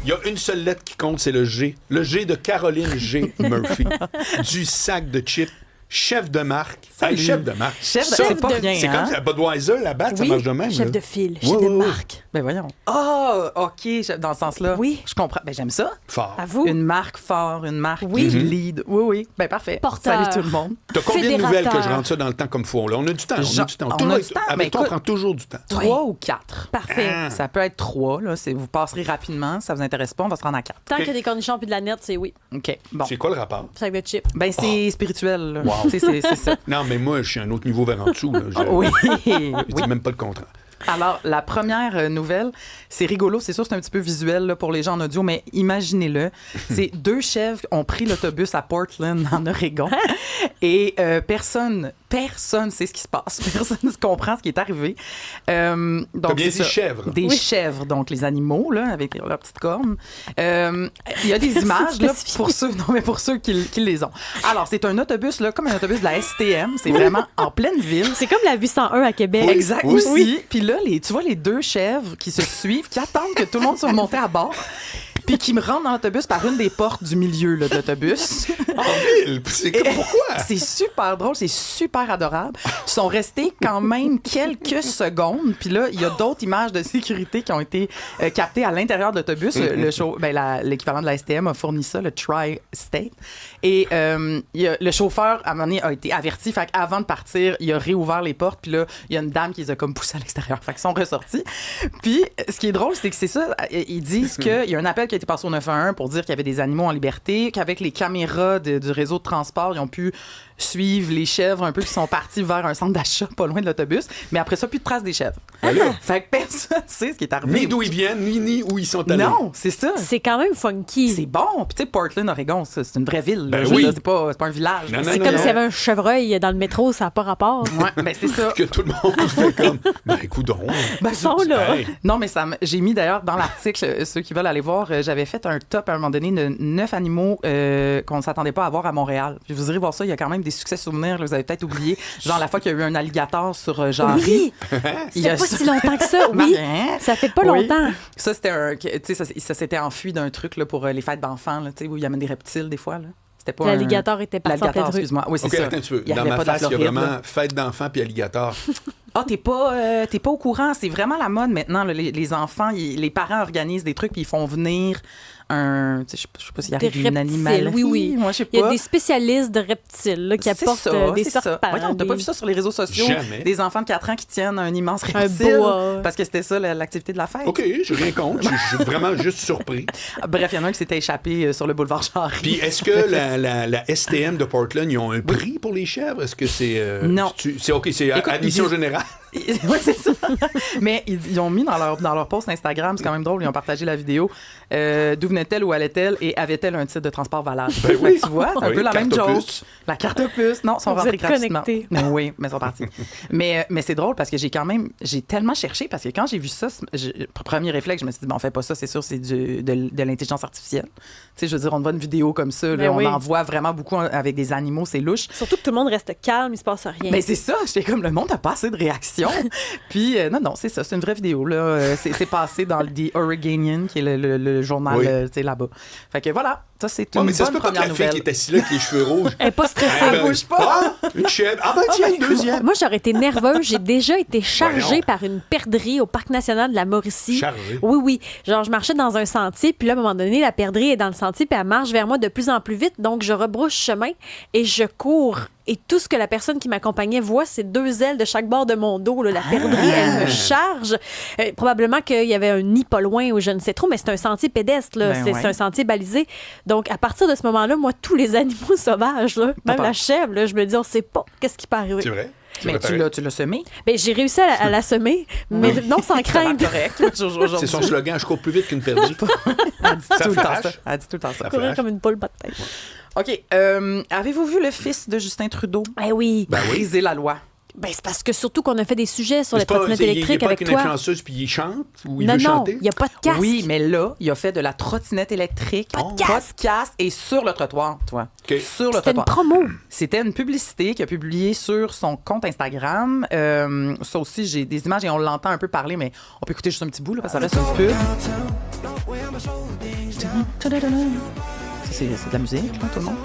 Il y a une seule lettre qui compte, c'est le G. Le G de Caroline G. Murphy. Du sac de chips. Chef de marque. Salut. Hey, chef de marque. C'est pas rien, C'est hein? comme la Budweiser, la batte, ça marche de même. Chef là. de file, chef de marque. Ben voyons. Ah, OK, dans ce sens-là. Oui. Je comprends. Ben j'aime ça. Fort. À vous. Une marque fort, une marque Oui. qui lead. Oui, oui. Ben parfait. Porteur. Salut tout le monde. T'as combien de Fédérateur. nouvelles que je rentre ça dans le temps comme faut? Là? On a du temps. On a du temps. On Tout a le du temps, Avec mais toi, on écoute- prend toujours du temps. 3 ou 4. Parfait. Ça peut être 3. Là. Vous passerez rapidement. Si ça vous intéresse pas, on va se rendre à 4. Tant qu'il y a des cornichons puis de la nette, c'est oui. OK. Bon. C'est quoi le rapport? Sac de chips. Ben c'est spirituel. Là. Wow. Tu sais, c'est ça. Non, mais moi, je suis un autre niveau vers en dessous. Là. Oui. Je dis même pas le contraire. Alors, la première nouvelle, c'est rigolo. C'est sûr, c'est un petit peu visuel là, pour les gens en audio, mais imaginez-le. C'est 2 chèvres ont pris l'autobus à Portland, en Oregon. Et personne sait ce qui se passe. Personne ne comprend ce qui est arrivé. Donc, T'as bien c'est dit ça. chèvres. Des chèvres, donc les animaux, là, avec leurs petites cornes. Il y a des images là, pour ceux qui les ont. Alors, c'est un autobus, là, comme un autobus de la STM. C'est vraiment en pleine ville. C'est comme la 801 à Québec. Exact, Oui. aussi. Puis là, tu vois les 2 chèvres qui se suivent, qui attendent que tout le monde soit monté à bord, puis qui me rentrent dans l'autobus par une des portes du milieu là, de l'autobus. En ville. Pourquoi? C'est super drôle, c'est super adorable. Ils sont restés quand même quelques secondes. Puis là, il y a d'autres images de sécurité qui ont été captées à l'intérieur de l'autobus. L'équivalent de la STM a fourni ça, le Tri-State. Et le chauffeur, à un moment donné, a été averti. Fait qu'avant de partir, il a réouvert les portes. Puis là, il y a une dame qui les a comme poussés à l'extérieur. Fait qu'ils sont ressortis. Puis, ce qui est drôle, c'est que c'est ça. Ils disent qu'il y a un appel qui a été passé au 911 pour dire qu'il y avait des animaux en liberté, qu'avec les caméras du réseau de transport, ils ont pu suivre les chèvres un peu qui sont partis vers un centre d'achat pas loin de l'autobus. Mais après ça, plus de traces des chèvres. Alors? Fait que personne ne sait ce qui est arrivé. Ni d'où ils viennent, ni où ils sont allés. Non, c'est ça. C'est quand même funky. C'est bon. Puis tu sais, Portland, Oregon, c'est une vraie ville. Ben Je veux oui. dire, c'est pas un village. Non, non, C'est non, comme non. s'il y avait un chevreuil dans le métro, ça n'a pas rapport. Ouais, ben c'est ça. Que tout le monde fait comme, ben écoute donc. Ils sont là. Hey. Non, mais j'ai mis d'ailleurs dans l'article, ceux qui veulent aller voir, j'avais fait un top à un moment donné de 9 animaux qu'on ne s'attendait pas à voir à Montréal. Puis vous irez voir ça, il y a quand même des succès souvenirs, là, vous avez peut-être oublié. Genre la fois qu'il y a eu un alligator sur Jarry. Oui! Il y a C'était pas ça. si longtemps que ça, oui. Hein? Ça fait pas Oui. longtemps. Ça, c'était tu sais, ça s'était enfui d'un truc là, pour les fêtes d'enfants, là, tu sais, où il y a même des reptiles des fois. Là. C'était pas L'alligator était parti en L'alligator, pleine rue. excuse-moi. Oui, c'est OK, ça. attends un petit peu. Il Dans arrivait ma pas de la face, il y a Floride, vraiment là. fête d'enfants puis alligator. Ah, t'es pas au courant. C'est vraiment la mode maintenant. Là. Les enfants, les parents organisent des trucs puis ils font venir un... Je sais pas s'il Des arrive une reptiles, animalerie. oui, oui. Moi, je sais Il y a pas. des spécialistes de reptiles là, qui C'est apportent ça, des c'est ça. serpents. Voyons, t'as pas vu ça sur les réseaux sociaux? Jamais. Des enfants de 4 ans qui tiennent un immense reptile. boa. Parce que c'était ça l'activité de la fête. OK, j'ai rien contre. Je suis vraiment juste surpris. Bref, il y en a un qui s'était échappé sur le boulevard Jarry. Puis est-ce que la STM de Portland, ils ont un prix pour les chèvres? Est-ce que c'est... Non. C'est OK, c'est Écoute, admission ils disent- générale. Oui, c'est ça. Mais ils ont mis dans leur post Instagram, c'est quand même drôle, ils ont partagé la vidéo. D'où venait-elle, où allait-elle et avait-elle un titre de transport valable? Ben oui. Tu vois, c'est un Oui, peu la même carte joke. opus. La carte opus. Non, ils sont Vous rentrés êtes gratuitement. connectés. Oui, mais ils sont partis. mais c'est drôle parce que j'ai tellement cherché parce que quand j'ai vu ça, premier réflexe, je me suis dit, bon, on fait pas ça, c'est sûr, c'est de l'intelligence artificielle. Tu sais, je veux dire, on voit une vidéo comme ça, là, Ben oui. on en voit vraiment beaucoup avec des animaux, c'est louche. Surtout que tout le monde reste calme, il se passe rien. Mais c'est ça, j'étais comme le monde n'a pas assez de réactions. Puis non, c'est ça, c'est une vraie vidéo là. C'est passé dans le The Oregonian, qui est le journal Oui. tu sais, là-bas. Fait que voilà, ça c'est Bon, une mais ça se bonne peut pas que première la fille nouvelle. qui est assise là, avec les cheveux rouges... Elle est pas stressée. Ah, ben, bouge pas. Ah, une chèvre. Ah ben tiens, une deuxième. Moi, j'aurais été nerveuse. J'ai déjà été chargée Voyons. par une perdrix au Parc national de la Mauricie. Chargée? Oui, oui. Genre, je marchais dans un sentier, puis là, à un moment donné, la perdrix est dans le sentier, puis elle marche vers moi de plus en plus vite. Donc, je rebrousse chemin et je cours. Et tout ce que la personne qui m'accompagnait voit, c'est 2 ailes de chaque bord de mon dos. Là. La perdrix, elle me charge. Probablement qu'il y avait un nid pas loin ou je ne sais trop, mais c'est un sentier pédestre. Là. Ben c'est ouais. un sentier balisé. Donc, à partir de ce moment-là, moi, tous les animaux sauvages, là, même peur. la chèvre, là, je me dis, on ne sait pas qu'est-ce qui peut arriver. C'est vrai? Mais tu l'as semé. Ben, j'ai réussi à la semer, mais non sans Ça va crainte. correct aujourd'hui. C'est son slogan, je cours plus vite qu'une perdrix. Elle dit tout le temps flash. ça. Elle dit tout le temps ça. Courir comme une poule pas de tête. OK. Avez-vous vu le fils de Justin Trudeau Eh oui. Ben oui. briser la loi? Ben, c'est parce que surtout qu'on a fait des sujets sur C'est les pas- trottinettes il est électriques pas avec qu'une toi. influenceuse puis il chante ou il Non, veut non, chanter? il n'y a pas de casque. Oui, mais là, il a fait de la trottinette électrique. Pas de casque. Podcast et sur le trottoir, toi. OK. Sur le C'était une trottoir. promo. C'était une publicité qu'il a publiée sur son compte Instagram. Ça aussi, j'ai des images et on l'entend un peu parler, mais on peut écouter juste un petit bout, là, parce que ça reste une pub. Ça, c'est de la musique, là, tout le monde.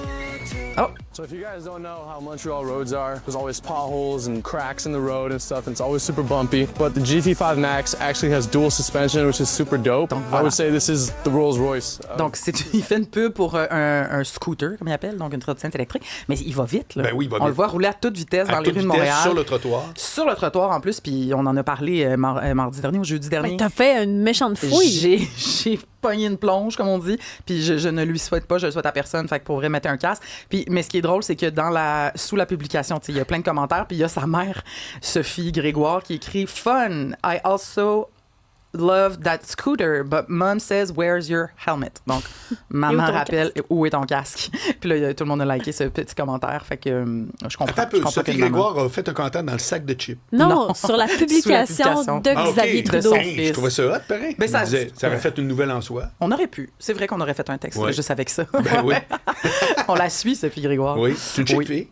Oh! So if you guys don't know how Montreal roads are, there's always potholes and cracks in the road and stuff, and it's always super bumpy. But the GT5 Max actually has dual suspension, which is super dope. Donc, I voilà. would say this is the Rolls-Royce. Donc, il fait une pub pour un scooter, comme il appelle, donc une trottinette électrique. Mais il va vite, là. Ben oui, il va On vite. le voit rouler à toute vitesse dans À les toute rues de vitesse, Montréal. sur le trottoir. Sur le trottoir, en plus, puis on en a parlé mardi dernier ou jeudi dernier. Ben, t'as fait une méchante fouille. J'ai pogné une plonge, comme on dit, puis je ne lui souhaite pas, je le souhaite à personne, fait que pour vrai, mettre un casque. Puis, mais ce qui est drôle, c'est que sous la publication, il y a plein de commentaires, puis il y a sa mère, Sophie Grégoire, qui écrit « Fun, I also love that scooter, but mom says, where's your helmet? » Donc, maman ton rappelle « Où est ton casque? » Puis là, tout le monde a liké ce petit commentaire, fait que je comprends. Attends un peu, je comprends Sophie que maman- Grégoire a fait un commentaire dans le sac de chips. Non, Non. sur la Sous la publication publication. de Ah, OK. Xavier De Trudeau. son Hey, je fils. trouvais ça hot, pareil. Ben, ça- Je me disais, ça aurait fait une nouvelle en soi. On aurait pu. C'est vrai qu'on aurait fait un texte Ouais. juste avec ça. Ben oui. On la suit, Sophie Grégoire. Oui, c'est une chic Oui. fille.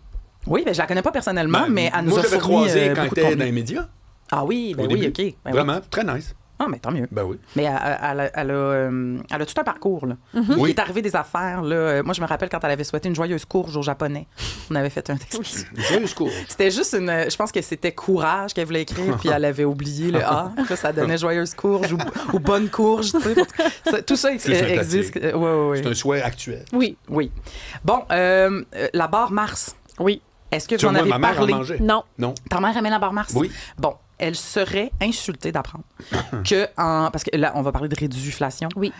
Oui, ben, je la connais pas personnellement, Ben, mais elle nous moi, a je l'avais fourni croisée quand beaucoup de elle était contenu. dans les médias. Ah oui, ben au oui, début. OK. Ben oui. Vraiment, très nice. Ah, mais tant mieux. Ben oui. Mais elle a tout un parcours, là. Il Oui. est arrivé des affaires, là. Moi, je me rappelle quand elle avait souhaité une joyeuse courge aux Japonais. On avait fait un texte. Joyeuse course. C'était juste je pense que c'était courage qu'elle voulait écrire, puis elle avait oublié le A. Puis là, ça donnait joyeuse courge ou bonne courge, tu sais. Tout ça C'est sympathique. existe. Oui. C'est un souhait actuel. Oui. Oui. Bon, la barre Mars. Oui. Est-ce que Tu vous en vois, avez ma mère en parlé? mangeait. Non. Non. Ta mère aimait la barre Mars? Oui. Bon, elle serait insultée d'apprendre que, parce que là, on va parler de réduflation. Oui.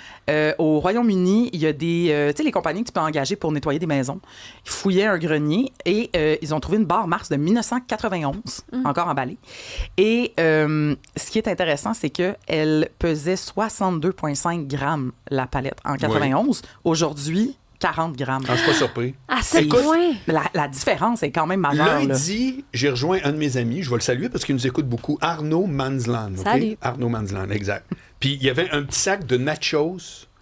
Au Royaume-Uni, il y a des, tu sais, les compagnies que tu peux engager pour nettoyer des maisons. Ils fouillaient un grenier et ils ont trouvé une barre Mars de 1991, encore emballée. Et ce qui est intéressant, c'est qu'elle pesait 62,5 grammes la palette en 91. Aujourd'hui, 40 grammes. Ah, je suis pas surpris. À ce Écoute, point. La différence est quand même majeure. là. Lundi, j'ai rejoint un de mes amis, je vais le saluer parce qu'il nous écoute beaucoup, Arnaud Mansland. OK? Salut. Arnaud Mansland, exact. Puis il y avait un petit sac de nachos,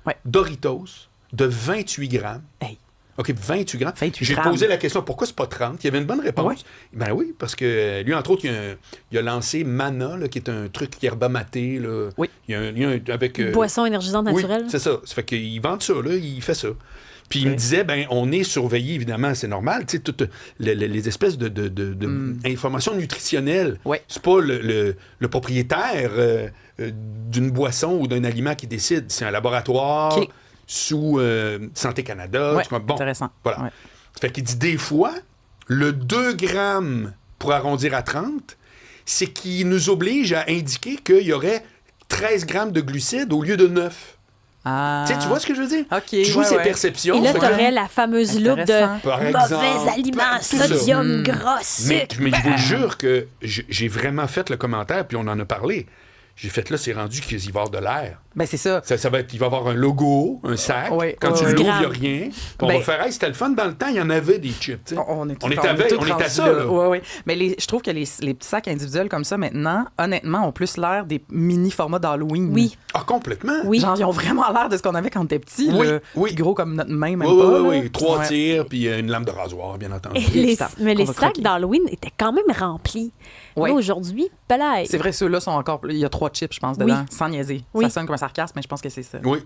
Ouais. Doritos, de 28 grammes. Hey. OK, 28 grammes. 28 J'ai grammes. posé la question, pourquoi c'est pas 30? Il y avait une bonne réponse. Ouais. Ben oui, parce que lui, entre autres, il a lancé Mana, là, qui est un truc yerba maté. Là. Oui. Il y a un lien avec... Boisson énergisante naturelle. Oui, c'est ça. Ça fait qu'il vend ça, là, il fait ça. Puis il me disait, ben on est surveillé, évidemment, c'est normal. Tu sais, toutes les espèces de informations nutritionnelles. Ouais. C'est pas le propriétaire d'une boisson ou d'un aliment qui décide. C'est un laboratoire OK. sous Santé Canada. Ouais, Tu vois, bon, intéressant. voilà. Ouais. Ça fait qu'il dit, des fois, le 2 grammes pour arrondir à 30, c'est qu'il nous oblige à indiquer qu'il y aurait 13 grammes de glucides au lieu de 9. Ah. Tu sais, tu vois ce que je veux dire? OK, Tu joues ouais, ces ouais. perceptions. Et là, Fait que- t'aurais la fameuse loupe Intéressant. de Par exemple, mauvais aliments, tout ça. sodium, gras, Mais sucre. je vous jure que j'ai vraiment fait le commentaire, puis on en a parlé. J'ai fait là, c'est rendu qu'il va y avoir de l'air. Ben, c'est ça. Ça va être, il va y avoir un logo, un sac. Oui, Quand oui, tu oui. l'ouvres, il n'y a Gramme. rien. Puis on Ben- va faire, hey, c'était le fun. Dans le temps, il y en avait des chips. tu sais. On est on est à ça, là. Ouais, ouais. Mais je trouve que les petits sacs individuels comme ça, maintenant, honnêtement, ont plus l'air des mini-formats d'Halloween. Oui. Ah, complètement. Oui. Genre, ils ont vraiment l'air de ce qu'on avait quand on était petit. Oui, là. oui. Puis gros comme notre main, même Oui, pas. oui, là. oui. 3 Ouais. tirs, puis une lame de rasoir, bien entendu. Et les- Putain, mais qu'on les va sacs croquer. d'Halloween étaient quand même remplis. Ouais. Là, aujourd'hui, palais. C'est vrai, ceux-là sont encore. Il y a 3 chips, je pense, Oui. dedans, sans niaiser. Oui. Ça sonne comme un sarcasme, mais je pense que c'est ça. Oui.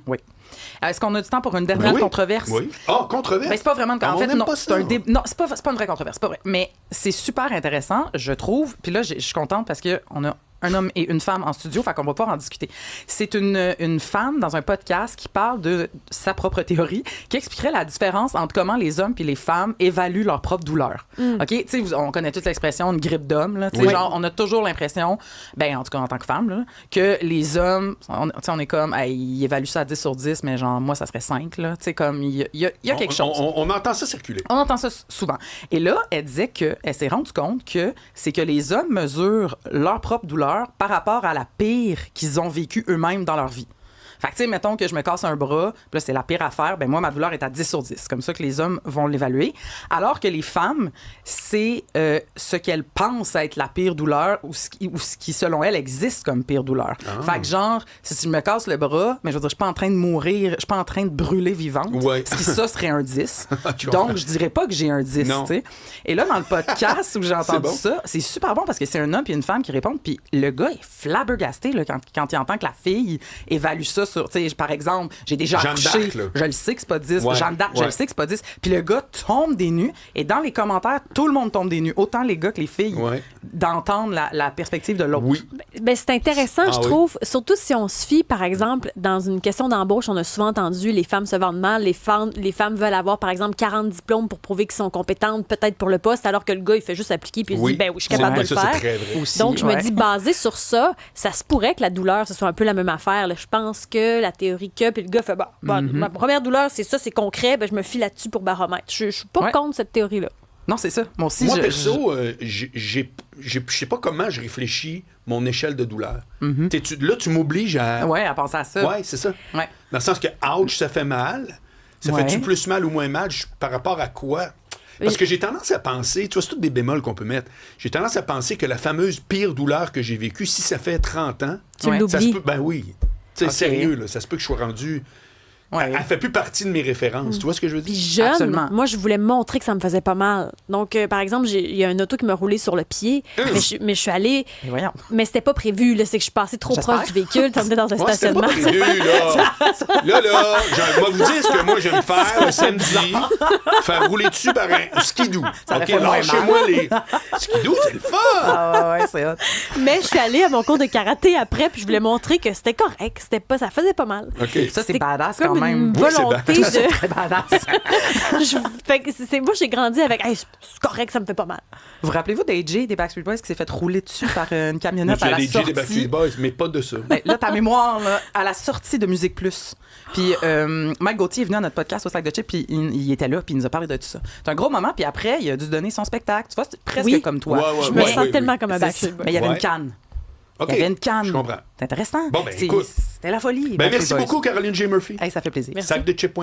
Est-ce qu'on a du temps pour une dernière Oui. controverse? Oui. Ah, controverse. Ben, c'est pas vraiment Ah, en on fait aime non, pas c'est ça. un non, c'est pas une vraie controverse, c'est pas vrai, mais c'est super intéressant, je trouve. Puis là je suis contente parce que on a un homme et une femme en studio, fait qu'on va pouvoir en discuter. C'est une femme dans un podcast qui parle de sa propre théorie, qui expliquerait la différence entre comment les hommes puis les femmes évaluent leur propre douleur. OK, tu sais, on connaît toute l'expression une grippe d'homme là, tu sais, Oui. genre on a toujours l'impression, ben en tout cas en tant que femme là, que les hommes on est comme hey, ils évaluent ça à 10 sur 10, mais genre moi ça serait 5 là, tu sais comme il y a quelque chose. On entend ça circuler. On entend ça souvent. Et là, elle disait qu'elle s'est rendue compte que c'est que les hommes mesurent leur propre douleur par rapport à la pire qu'ils ont vécue eux-mêmes dans leur vie. Fait que, tu sais, mettons que je me casse un bras, puis là, c'est la pire affaire, ben moi, ma douleur est à 10 sur 10. C'est comme ça que les hommes vont l'évaluer. Alors que les femmes, c'est ce qu'elles pensent être la pire douleur ou ce qui, selon elles, existe comme pire douleur. Fait que, genre, si je me casse le bras, mais je veux dire, je suis pas en train de mourir, je suis pas en train de brûler vivante. Ouais. Ce qui, ça, serait un 10. Je comprends. Donc, je dirais pas que j'ai un 10, Non. tu sais. Et là, dans le podcast où j'ai entendu bon. ça, c'est super bon parce que c'est un homme et une femme qui répondent. Puis le gars est flabbergasté là, quand il entend que la fille évalue ça sur, tu sais, par exemple, j'ai déjà Jeanne accouché, d'Arc, là. je le sais que c'est pas 10. Ouais, Jeanne d'Arc, je ouais. le sais que c'est pas 10. Puis le gars tombe des nues, et dans les commentaires, tout le monde tombe des nues. Autant les gars que les filles, Ouais. d'entendre la perspective de l'autre. Oui. Ben, c'est intéressant, Ah je oui. trouve, surtout si on se fie, par exemple, dans une question d'embauche, on a souvent entendu les femmes se vendent mal, les femmes veulent avoir, par exemple, 40 diplômes pour prouver qu'ils sont compétentes, peut-être pour le poste, alors que le gars, il fait juste appliquer puis il Oui. dit, ben oui, je suis capable de le Ça, faire. c'est très vrai. Aussi, Donc, je me ouais. dis, basé sur ça, ça se pourrait que la douleur, ce soit un peu la même affaire. Là. Je pense que la théorie que, puis le gars fait, ma première douleur, c'est ça, c'est concret, ben, je me fie là-dessus pour baromètre. Je suis pas Ouais. contre cette théorie-là. Non, c'est ça. Moi aussi, Moi, perso, je sais pas comment je réfléchis mon échelle de douleur. Là, tu m'obliges à... Ouais, à penser à ça. Ouais, c'est ça. Ouais. Dans le sens que, ouch, ça fait mal. Ça Ouais. fait-tu plus mal ou moins mal par rapport à quoi? Parce que j'ai tendance à penser, tu vois, c'est toutes des bémols qu'on peut mettre. J'ai tendance à penser que la fameuse pire douleur que j'ai vécue, si ça fait 30 ans, Tu Ouais. ça se l'oublies. peut, ben oui. Tu sais, Ok. sérieux, là, ça se peut que je sois rendu... Ouais. Elle fait plus partie de mes références. Tu vois ce que je veux Puis dire? jeune, Absolument. moi, je voulais montrer que ça me faisait pas mal. Donc, par exemple, il y a un auto qui m'a roulé sur le pied, mais je suis allée... Mais voyons. Mais c'était pas prévu, là, c'est que je suis passée trop J'espère. proche du véhicule, on était dans un Moi, c'était stationnement. pas prévu, là. Là, je vais vous dire ce que moi, j'aime faire le samedi. Faire rouler dessus par un skidoo. Ça aurait OK, fait moins lâchez-moi les... Skidoo, c'est le fun! Ah ouais, c'est hot. Mais je suis allée à mon cours de karaté après, puis je voulais montrer que c'était correct, c'était pas, ça faisait pas mal. OK. Ça, c'est C'est badass comme quand même. une Oui, c'est volonté badass. de... C'est badass. Fait que moi, j'ai grandi avec hey, c'est correct, ça me fait pas mal. Vous rappelez-vous d'AJ des Backstreet Boys qui s'est fait rouler dessus par une Moi, camionnette à la des sortie? Backstreet Boys, mais pas de ça. Ben, là, ta mémoire, là, à la sortie de Musique Plus. Puis Mike Gauthier est venu à notre podcast au Sac de Chips, puis il était là, puis il nous a parlé de tout ça. C'est un gros moment, puis après, il a dû donner son spectacle. Tu vois, c'est presque Oui. comme toi. Ouais, Je me ouais, sens ouais, tellement oui. comme un C'est- Backstreet Boy. Mais il y avait Ouais. une canne. OK. Il y avait une canne. Je comprends. C'est intéressant. Bon, ben, écoute. C'était la folie. Ben, Backstreet merci Boys. beaucoup, Caroline J. Murphy. Hey, ça fait plaisir. Merci. Sac de chips.